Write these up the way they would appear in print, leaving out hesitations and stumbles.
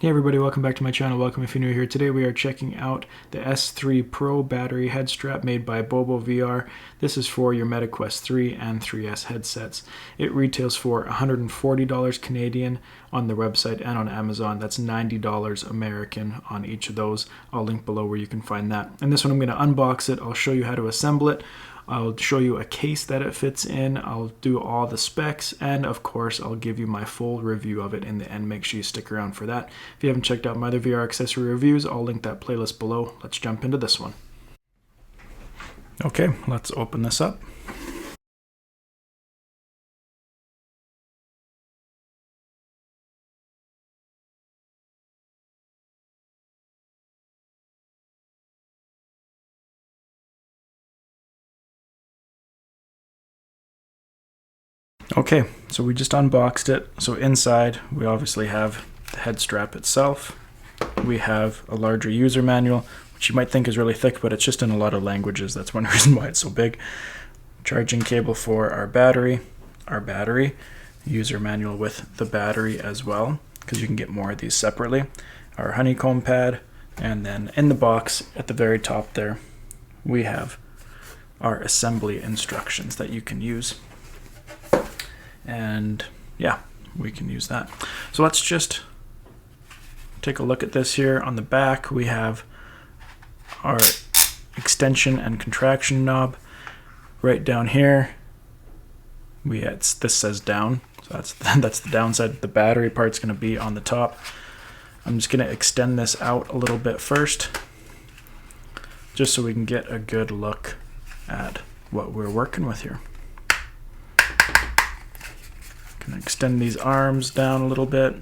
Hey everybody, welcome back to my channel. Welcome if you're new here. Today we are checking out the S3 Pro battery head strap made by Bobovr. This is for your Meta Quest 3 and 3S headsets. It retails for $140 Canadian on their website and on Amazon. That's $90 American on each of those. I'll link below where you can find that. And this one I'm going to unbox it. I'll show you how to assemble it. I'll show you a case that it fits in, I'll do all the specs, and of course I'll give you my full review of it in the end. Make sure you stick around for that. If you haven't checked out my other VR accessory reviews, I'll link that playlist below. Let's jump into this one. Okay, let's open this up. Okay, so we just unboxed it. So inside we obviously have the head strap itself. We have a larger user manual, which you might think is really thick, but it's just in a lot of languages. That's one reason why it's so big. Charging cable for our battery, user manual with the battery as well, because you can get more of these separately. Our honeycomb pad, and then in the box at the very top there, we have our assembly instructions that you can use. And yeah, we can use that. So let's just take a look at this here. On the back we have our extension and contraction knob. Right down here this says down, so that's the downside. The battery part's going to be on the top. I'm just going to extend this out a little bit first, just so we can get a good look at what we're working with here. Can extend these arms down a little bit.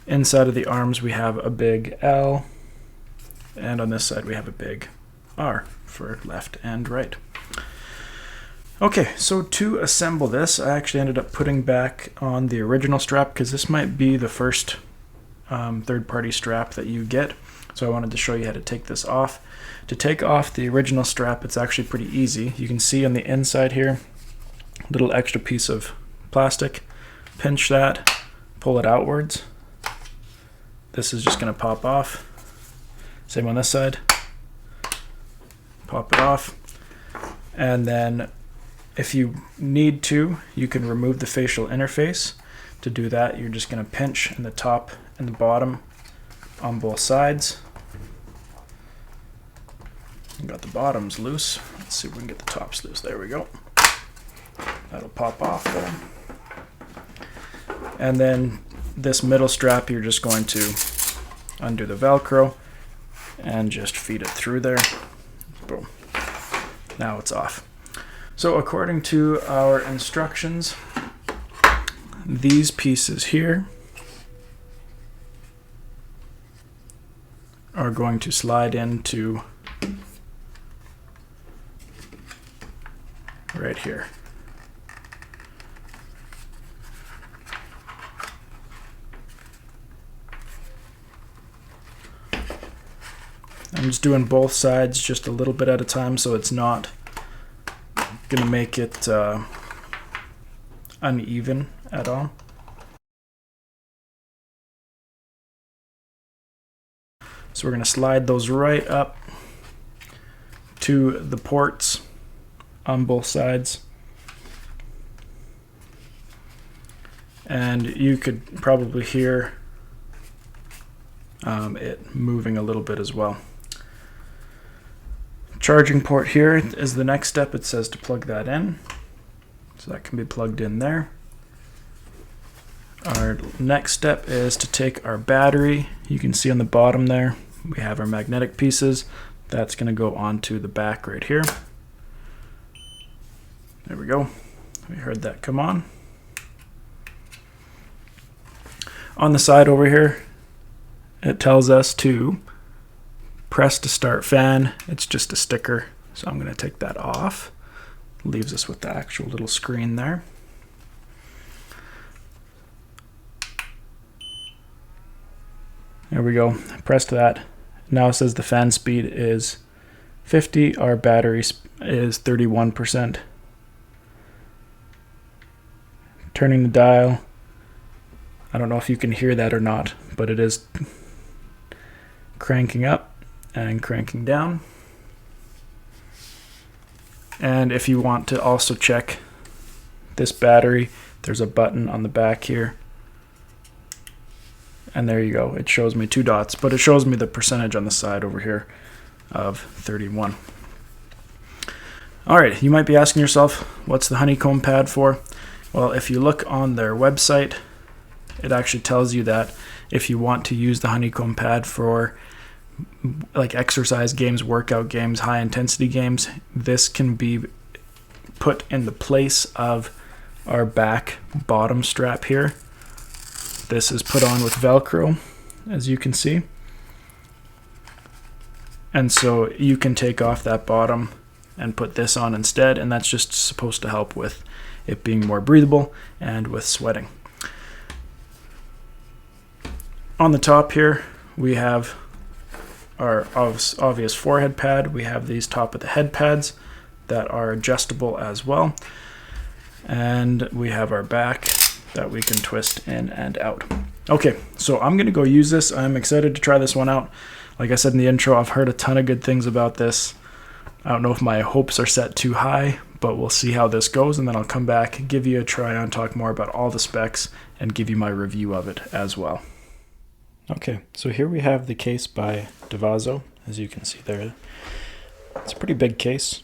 Inside of the arms we have a big L, and on this side we have a big R for left and right. Okay, so to assemble this, I actually ended up putting back on the original strap because this might be the first third-party strap that you get. So I wanted to show you how to take this off. To take off the original strap, it's actually pretty easy. You can see on the inside here, little extra piece of plastic. Pinch that, pull it outwards. This is just going to pop off. Same on this side. Pop it off. And then if you need to, you can remove the facial interface. To do that, you're just going to pinch in the top and the bottom on both sides. You got the bottoms loose. Let's see if we can get the tops loose. There we go. That'll pop off there. And then this middle strap, you're just going to undo the Velcro and just feed it through there. Boom. Now it's off. So according to our instructions, these pieces here are going to slide into right here. I'm just doing both sides just a little bit at a time, so it's not going to make it uneven at all. So we're going to slide those right up to the ports on both sides. And you could probably hear it moving a little bit as well. Charging port here is the next step. It says to plug that in, so that can be plugged in there. Our next step is to take our battery. You can see on the bottom there we have our magnetic pieces. That's going to go onto the back right here. There we go. We heard that come on. On the side over here, it tells us to press to start fan. It's just a sticker, so I'm going to take that off. Leaves us with the actual little screen there. There we go. Pressed that. Now it says the fan speed is 50. Our battery is 31%. Turning the dial, I don't know if you can hear that or not, but it is cranking up and cranking down. And if you want to also check this battery, there's a button on the back here. And there you go. It shows me 2 dots, but it shows me the percentage on the side over here of 31. All right, you might be asking yourself, what's the honeycomb pad for? Well, if you look on their website, it actually tells you that if you want to use the honeycomb pad for like exercise games, workout games, high intensity games, this can be put in the place of our back bottom strap here. This is put on with Velcro, as you can see. And so you can take off that bottom and put this on instead, and that's just supposed to help with it being more breathable and with sweating. On the top here, we have our obvious forehead pad. We have these top of the head pads that are adjustable as well. And we have our back that we can twist in and out. Okay, so I'm gonna go use this. I'm excited to try this one out. Like I said in the intro, I've heard a ton of good things about this. I don't know if my hopes are set too high, but we'll see how this goes, and then I'll come back, give you a try on, talk more about all the specs, and give you my review of it as well. Okay, so here we have the case by Devazzo. As you can see there, it's a pretty big case.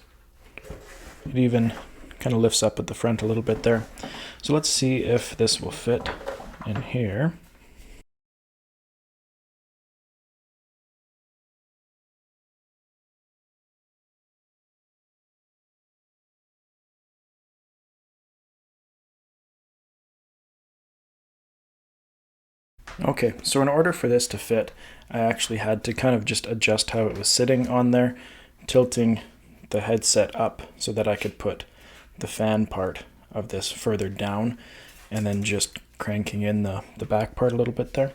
It even kind of lifts up at the front a little bit there. So let's see if this will fit in here. Okay, so in order for this to fit, I actually had to kind of just adjust how it was sitting on there, tilting the headset up so that I could put the fan part of this further down, and then just cranking in the back part a little bit there.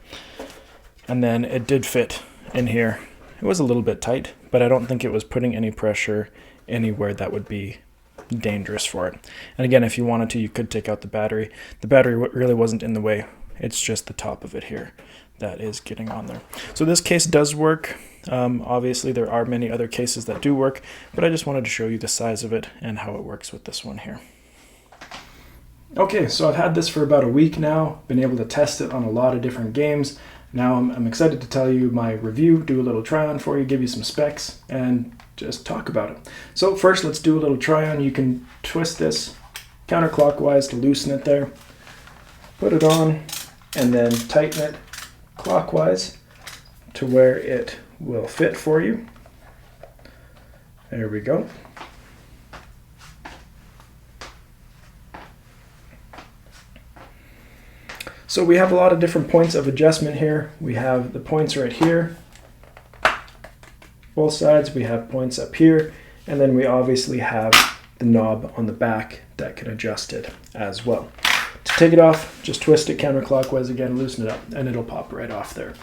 And then it did fit in here. It was a little bit tight, but I don't think it was putting any pressure anywhere that would be dangerous for it. And again, if you wanted to, you could take out the battery. The battery really wasn't in the way. It's just the top of it here that is getting on there. So this case does work. Obviously, there are many other cases that do work, but I just wanted to show you the size of it and how it works with this one here. Okay, so I've had this for about a week now, been able to test it on a lot of different games. Now I'm excited to tell you my review, do a little try on for you, give you some specs, and just talk about it. So first, let's do a little try on. You can twist this counterclockwise to loosen it there, put it on, and then tighten it clockwise to where it will fit for you. There we go. So we have a lot of different points of adjustment here. We have the points right here, both sides. We have points up here, and then we obviously have the knob on the back that can adjust it as well. To take it off, just twist it counterclockwise again, loosen it up, and it'll pop right off there.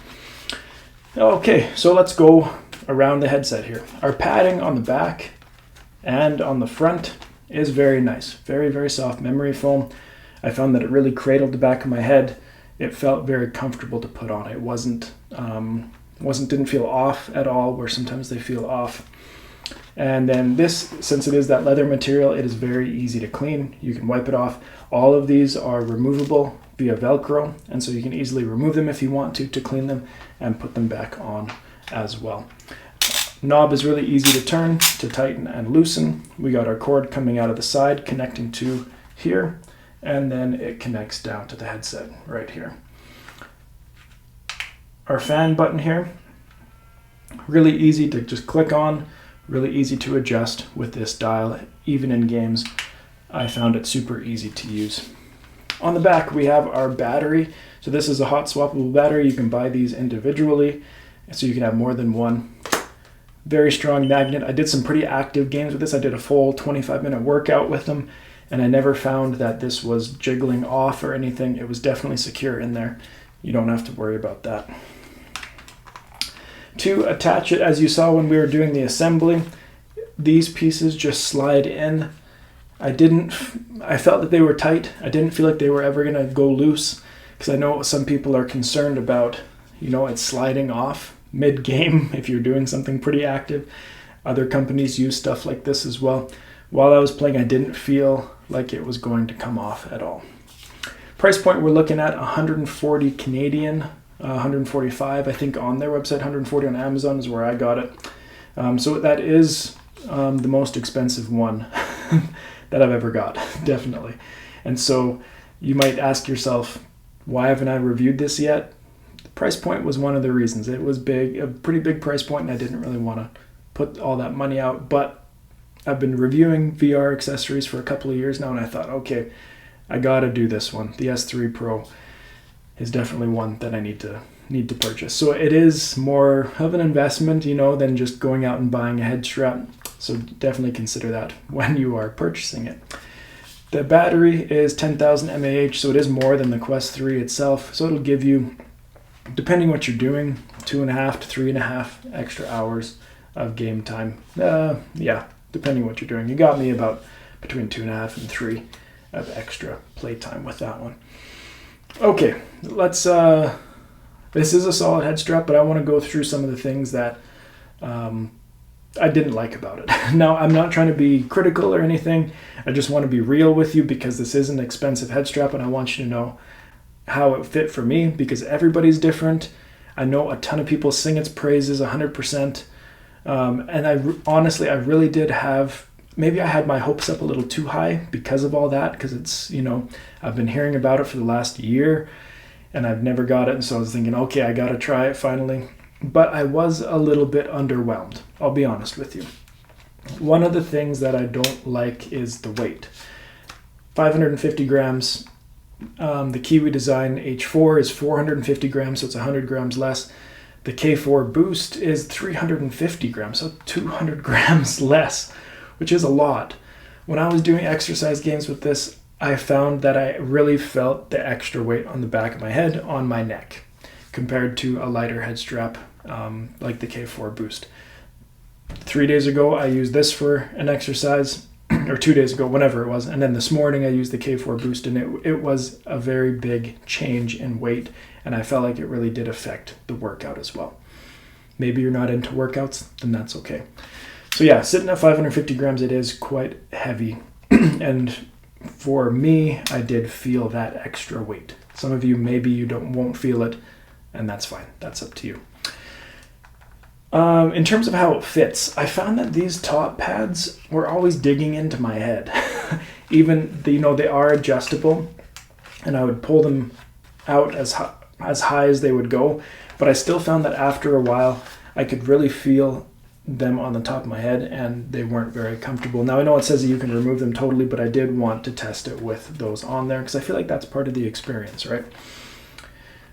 Okay, so let's go around the headset here. Our padding on the back and on the front is very nice. Very, very soft memory foam. I found that it really cradled the back of my head. It felt very comfortable to put on. It didn't feel off at all, where sometimes they feel off. And then this, since it is that leather material, it is very easy to clean. You can wipe it off. All of these are removable via Velcro, and so you can easily remove them if you want to clean them and put them back on as well. Knob is really easy to turn, to tighten and loosen. We got our cord coming out of the side, connecting to here, and then it connects down to the headset right here. Our fan button here, really easy to just click on, really easy to adjust with this dial, even in games. I found it super easy to use. On the back, we have our battery. So this is a hot swappable battery. You can buy these individually, so you can have more than one. Very strong magnet. I did some pretty active games with this. I did a full 25-minute workout with them, and I never found that this was jiggling off or anything. It was definitely secure in there. You don't have to worry about that. To attach it, as you saw when we were doing the assembly, these pieces just slide in. I felt that they were tight. I didn't feel like they were ever gonna go loose. because I know some people are concerned about, it sliding off mid-game if you're doing something pretty active. Other companies use stuff like this as well. While I was playing, I didn't feel like it was going to come off at all. Price point, we're looking at 140 Canadian, 145 I think on their website, 140 on Amazon is where I got it. So that is the most expensive one that I've ever got, definitely. And so you might ask yourself, why haven't I reviewed this yet? The price point was one of the reasons. It was big, a pretty big price point, and I didn't really want to put all that money out. But I've been reviewing VR accessories for a couple of years now, and I thought, okay, I gotta do this one. The S3 Pro is definitely one that I need to purchase. So it is more of an investment, than just going out and buying a head strap. So definitely consider that when you are purchasing it. The battery is 10,000 mAh, so it is more than the Quest 3 itself. So it'll give you, depending what you're doing, 2.5 to 3.5 extra hours of game time. Depending what you're doing. You got me about between 2.5 and 3 of extra playtime with that one. Okay, let's. This is a solid head strap, but I want to go through some of the things that I didn't like about it. Now, I'm not trying to be critical or anything. I just want to be real with you because this is an expensive head strap, and I want you to know how it fit for me because everybody's different. I know a ton of people sing its praises 100%, and honestly, I really did have. Maybe I had my hopes up a little too high because of all that, because it's, I've been hearing about it for the last year and I've never got it. And so I was thinking, okay, I got to try it finally. But I was a little bit underwhelmed. I'll be honest with you. One of the things that I don't like is the weight. 550 grams. The Kiwi Design H4 is 450 grams, so it's 100 grams less. The K4 Boost is 350 grams, so 200 grams less, which is a lot. When I was doing exercise games with this, I found that I really felt the extra weight on the back of my head, on my neck, compared to a lighter head strap like the K4 Boost. 3 days ago, I used this for an exercise, or 2 days ago, whenever it was, and then this morning I used the K4 Boost, and it was a very big change in weight, and I felt like it really did affect the workout as well. Maybe you're not into workouts, then that's okay. So yeah, sitting at 550 grams, it is quite heavy. And for me, I did feel that extra weight. Some of you, maybe you won't feel it, and that's fine. That's up to you. In terms of how it fits, I found that these top pads were always digging into my head. Even, they are adjustable, and I would pull them out as high as they would go, but I still found that after a while, I could really feel them on the top of my head, and they weren't very comfortable. Now, I know it says that you can remove them totally, but I did want to test it with those on there because I feel like that's part of the experience, right?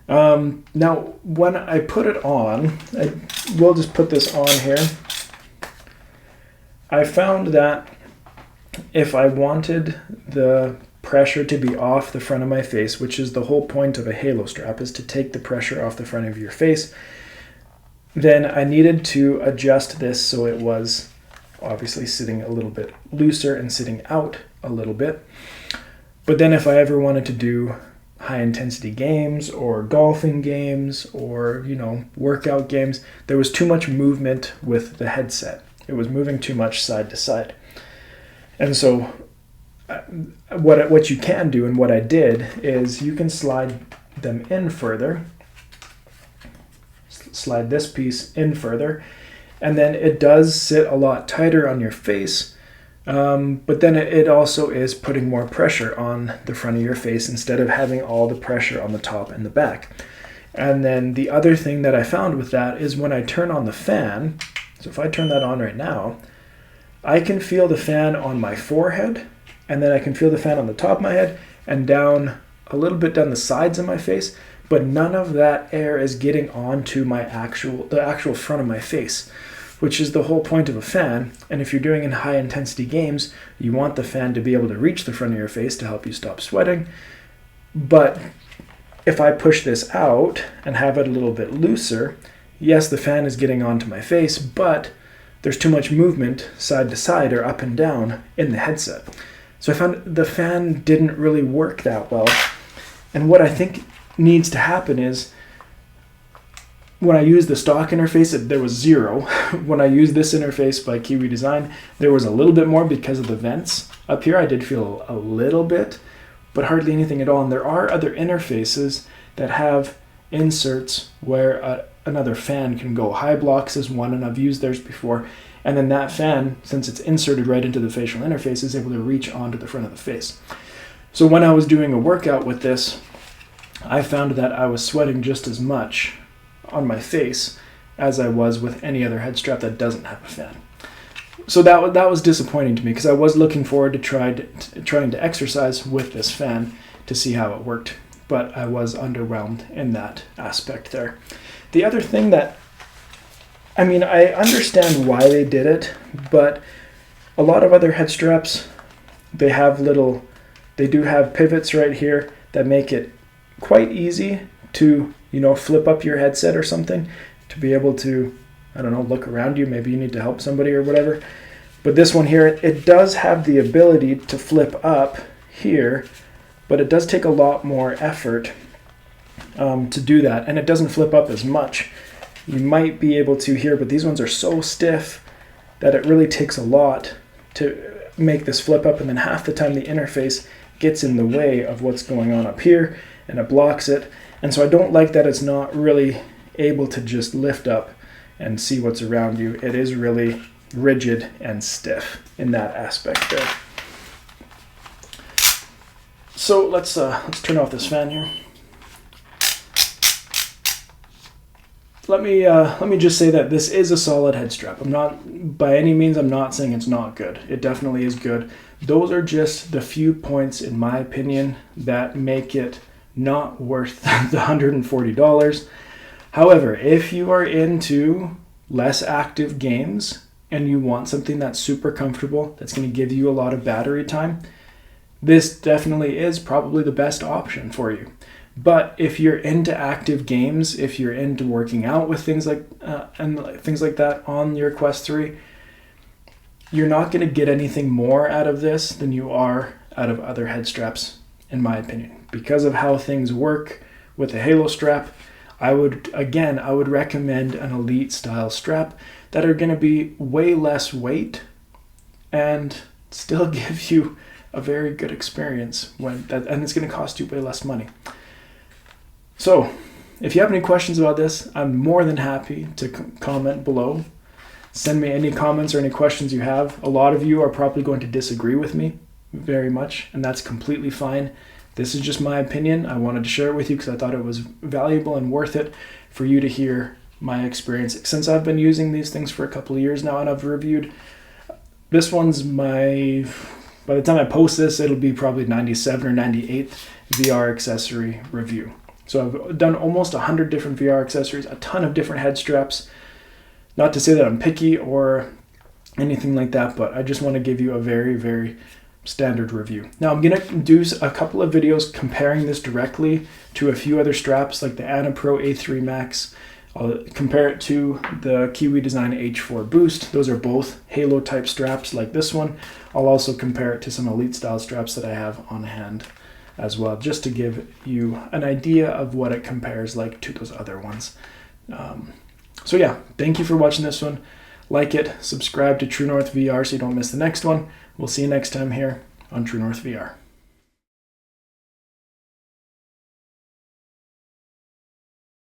Now, when I put it on, we'll just put this on here. I found that if I wanted the pressure to be off the front of my face, which is the whole point of a halo strap, is to take the pressure off the front of your face, then I needed to adjust this so it was obviously sitting a little bit looser and sitting out a little bit. But then if I ever wanted to do high intensity games or golfing games or, workout games, there was too much movement with the headset. It was moving too much side to side. And so what you can do, and what I did, is you can slide them in further. Slide this piece in further, and then it does sit a lot tighter on your face, but then it also is putting more pressure on the front of your face instead of having all the pressure on the top and the back. And then the other thing that I found with that is when I turn on the fan, so if I turn that on right now, I can feel the fan on my forehead, and then I can feel the fan on the top of my head and down a little bit down the sides of my face, but none of that air is getting onto the actual front of my face, which is the whole point of a fan. And if you're doing in high intensity games, you want the fan to be able to reach the front of your face to help you stop sweating. But if I push this out and have it a little bit looser, yes, the fan is getting onto my face, but there's too much movement side to side or up and down in the headset. So I found the fan didn't really work that well. And what I think needs to happen is when I use the stock interface, there was 0. When I use this interface by Kiwi Design, there was a little bit more because of the vents. Up here I did feel a little bit, but hardly anything at all. And there are other interfaces that have inserts where another fan can go. Highblocks is one, and I've used theirs before. And then that fan, since it's inserted right into the facial interface, is able to reach onto the front of the face. So when I was doing a workout with this, I found that I was sweating just as much on my face as I was with any other head strap that doesn't have a fan. So that was disappointing to me, because I was looking forward to trying to exercise with this fan to see how it worked, but I was underwhelmed in that aspect there. The other thing that, I mean, I understand why they did it, but a lot of other head straps, they do have pivots right here that make it quite easy to, flip up your headset or something to be able to, I don't know, look around you. Maybe you need to help somebody or whatever. But this one here, it does have the ability to flip up here, but it does take a lot more effort to do that, and it doesn't flip up as much. You might be able to here, but these ones are so stiff that it really takes a lot to make this flip up, and then half the time the interface gets in the way of what's going on up here, and it blocks it. And so I don't like that it's not really able to just lift up and see what's around you. It is really rigid and stiff in that aspect there. So let's turn off this fan here. Let me just say that this is a solid head strap. I'm not, by any means, I'm not saying it's not good. It definitely is good. Those are just the few points, in my opinion, that make it not worth the $140. However, if you are into less active games and you want something that's super comfortable, that's going to give you a lot of battery time, this definitely is probably the best option for you. But if you're into active games, if you're into working out with things like that on your Quest 3, you're not going to get anything more out of this than you are out of other head straps, in my opinion. Because of how things work with the Halo strap, I would recommend an Elite style strap that are going to be way less weight and still give you a very good experience and it's going to cost you way less money. So, if you have any questions about this, I'm more than happy to comment below. Send me any comments or any questions you have. A lot of you are probably going to disagree with me very much, and that's completely fine. This is just my opinion. I wanted to share it with you because I thought it was valuable and worth it for you to hear my experience. Since I've been using these things for a couple of years now, and I've reviewed, this one's by the time I post this, it'll be probably 97 or 98th VR accessory review. So I've done almost 100 different VR accessories, a ton of different head straps. Not to say that I'm picky or anything like that, but I just want to give you a very, very standard review. Now I'm going to do a couple of videos comparing this directly to a few other straps like the Anapro A3 Max. I'll compare it to the Kiwi Design H4 Boost. Those are both Halo type straps like this one. I'll also compare it to some Elite style straps that I have on hand as well, just to give you an idea of what it compares like to those other ones. So yeah, thank you for watching this one. Like it, subscribe to True North VR so you don't miss the next one. We'll see you next time here on True North VR.